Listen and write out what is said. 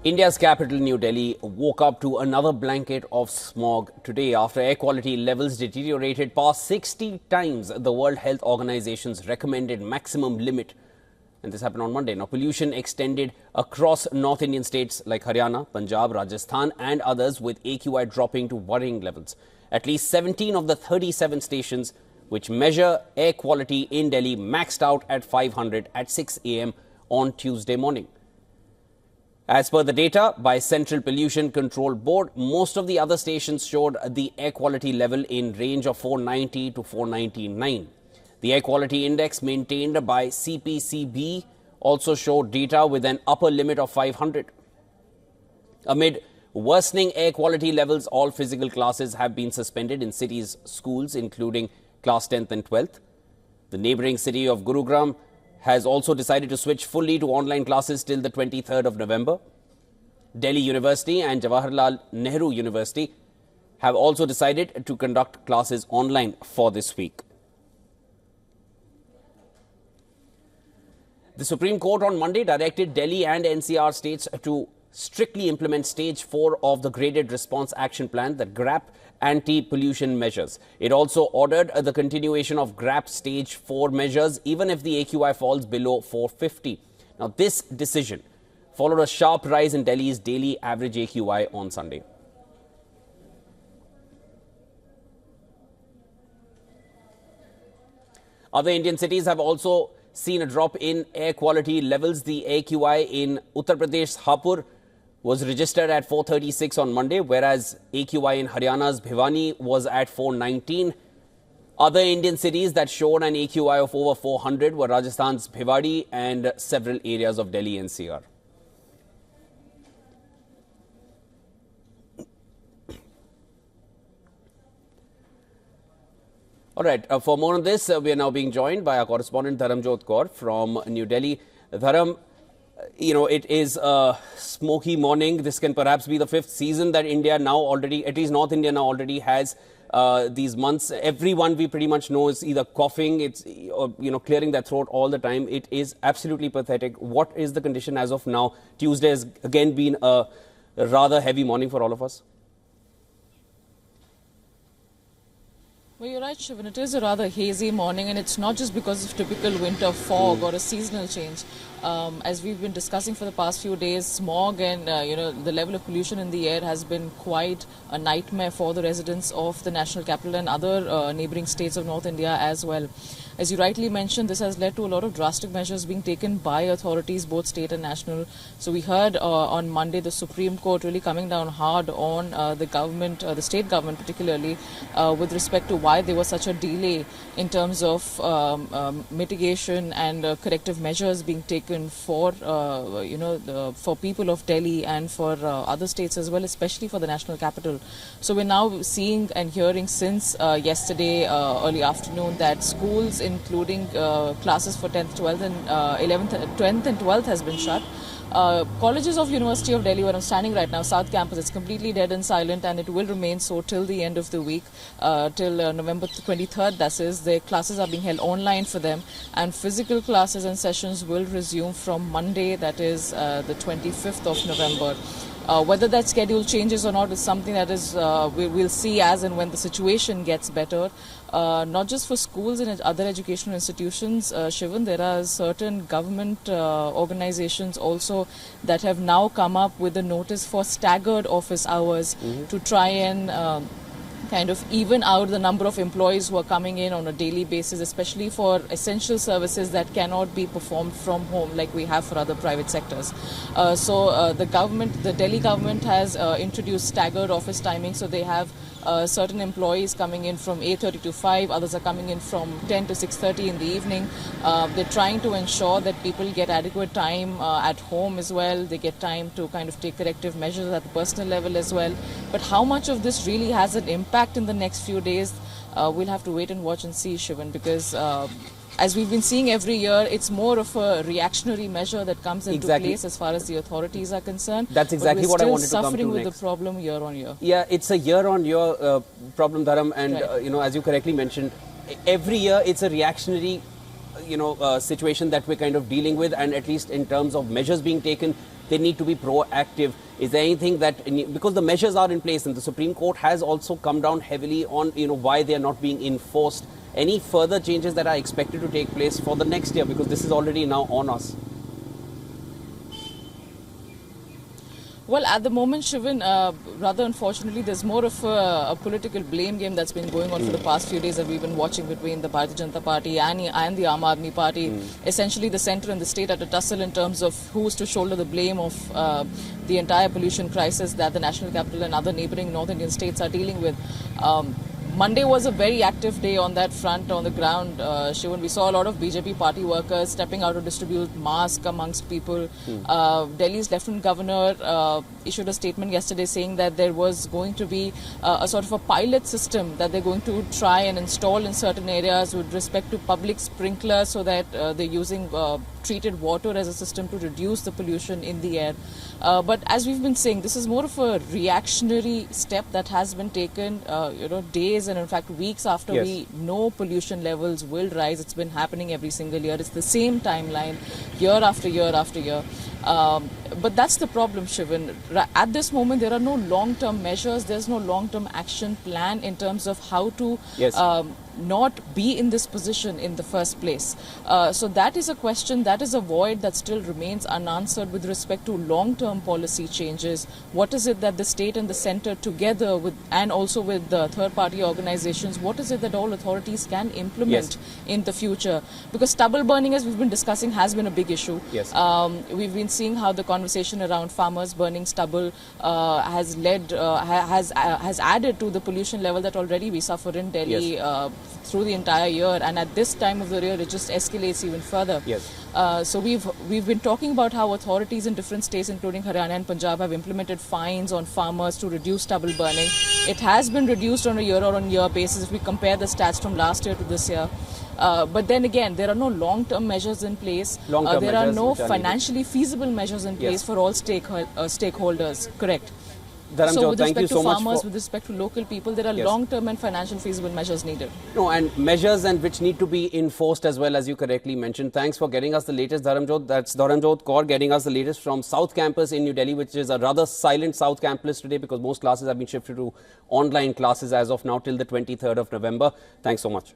India's capital, New Delhi, woke up to another blanket of smog today after air quality levels deteriorated past 60 times the World Health Organization's recommended maximum limit. And this happened on Monday. Now, pollution extended across North Indian states like Haryana, Punjab, Rajasthan and others, with AQI dropping to worrying levels. At least 17 of the 37 stations which measure air quality in Delhi maxed out at 500 at 6 a.m. on Tuesday morning. As per the data by Central Pollution Control Board, most of the other stations showed the air quality level in range of 490 to 499. The air quality index maintained by CPCB also showed data with an upper limit of 500. Amid worsening air quality levels, all physical classes have been suspended in cities' schools, including class 10th and 12th. The neighbouring city of Gurugram has also decided to switch fully to online classes till the 23rd of November. Delhi University and Jawaharlal Nehru University have also decided to conduct classes online for this week. The Supreme Court on Monday directed Delhi and NCR states to strictly implement Stage 4 of the Graded Response Action Plan, the GRAP, anti-pollution measures. It also ordered the continuation of GRAP Stage 4 measures even if the AQI falls below 450. Now, this decision followed a sharp rise in Delhi's daily average AQI on Sunday. Other Indian cities have also seen a drop in air quality levels. The AQI in Uttar Pradesh, Hapur, was registered at 436 on Monday, whereas AQI in Haryana's Bhiwani was at 419. Other Indian cities that showed an AQI of over 400 were Rajasthan's Bhiwadi and several areas of Delhi NCR. All right, for more on this, we are now being joined by our correspondent Dharamjot Kaur from New Delhi. Dharam, you know, it is a smoky morning. This can perhaps be the fifth season that India now already, at least North India now already has these months. Everyone we pretty much know is either coughing, or, you know, clearing their throat all the time. It is absolutely pathetic. What is the condition as of now? Tuesday has again been a rather heavy morning for all of us. Well, you're right, Shivan. It is a rather hazy morning, and it's not just because of typical winter fog or a seasonal change. As we've been discussing for the past few days, smog and the level of pollution in the air has been quite a nightmare for the residents of the national capital and other neighbouring states of North India as well. As you rightly mentioned, this has led to a lot of drastic measures being taken by authorities, both state and national. So we heard on Monday the Supreme Court really coming down hard on the government, the state government particularly, with respect to why there was such a delay in terms of mitigation and corrective measures being taken for for people of Delhi and for other states as well, especially for the national capital. So we're now seeing and hearing since yesterday early afternoon that schools, including classes for 10th, 12th and 11th, 10th and 12th has been shut. Colleges of University of Delhi, where I'm standing right now, South Campus, it's completely dead and silent, and it will remain so till the end of the week, till November 23rd. That is, the classes are being held online for them, and physical classes and sessions will resume from Monday, that is the 25th of November. Whether that schedule changes or not is something that is we'll see as and when the situation gets better. Not just for schools and other educational institutions, Shivan, there are certain government organizations also that have now come up with a notice for staggered office hours to try and kind of even out the number of employees who are coming in on a daily basis, especially for essential services that cannot be performed from home like we have for other private sectors. The Delhi government has introduced staggered office timing, so they have certain employees coming in from 8:30 to 5, others are coming in from 10 to 6:30 in the evening. They're trying to ensure that people get adequate time at home as well. They get time to kind of take corrective measures at the personal level as well. But how much of this really has an impact in the next few days, we'll have to wait and watch and see, Shivan, because as we've been seeing every year, it's more of a reactionary measure that comes into place as far as the authorities are concerned. That's exactly what I wanted to come to suffering with next. the problem year on year. Yeah, it's a year-on-year problem, Dharam, and as you correctly mentioned, every year it's a reactionary situation that we're kind of dealing with, and at least in terms of measures being taken, they need to be proactive. Is there anything that, because the measures are in place and the Supreme Court has also come down heavily on, why they are not being enforced. Any further changes that are expected to take place for the next year, because this is already now on us? Well, at the moment, Shivan, rather unfortunately, there's more of a political blame game that's been going on for the past few days that we've been watching between the Bharatiya Janata Party and the Aam Aadmi Party. Essentially, the centre and the state at a tussle in terms of who's to shoulder the blame of the entire pollution crisis that the national capital and other neighbouring North Indian states are dealing with. Monday was a very active day on that front, on the ground, Shivan. We saw a lot of BJP party workers stepping out to distribute masks amongst people. Delhi's Lieutenant Governor issued a statement yesterday saying that there was going to be a sort of a pilot system that they're going to try and install in certain areas with respect to public sprinklers, so that they're using treated water as a system to reduce the pollution in the air. But as we've been saying, this is more of a reactionary step that has been taken, days and in fact weeks after we know pollution levels will rise. It's been happening every single year. It's the same timeline year after year after year. But that's the problem, Shivan. At this moment, there are no long-term measures. There's no long-term action plan in terms of how to not be in this position in the first place. So that is a question, that is a void that still remains unanswered with respect to long-term policy changes. What is it that the state and the centre together with, and also with the third-party organizations, what is it that all authorities can implement in the future? Because stubble burning, as we've been discussing, has been a big issue. We've been seeing how the conversation around farmers burning stubble has added to the pollution level that already we suffer in Delhi through the entire year, and at this time of the year it just escalates even further. So we've been talking about how authorities in different states, including Haryana and Punjab, have implemented fines on farmers to reduce stubble burning. It has been reduced on a year-on-year basis if we compare the stats from last year to this year. But then again, there are no long-term measures in place. There are no financially feasible measures in place for all stakeholders. Correct. So with respect to farmers, with respect to local people, there are long-term and financial feasible measures needed. No, and measures and which need to be enforced as well, as you correctly mentioned. Thanks for getting us the latest, Dharamjot. That's Dharamjot Kaur getting us the latest from South Campus in New Delhi, which is a rather silent South Campus today because most classes have been shifted to online classes as of now till the 23rd of November. Thanks so much.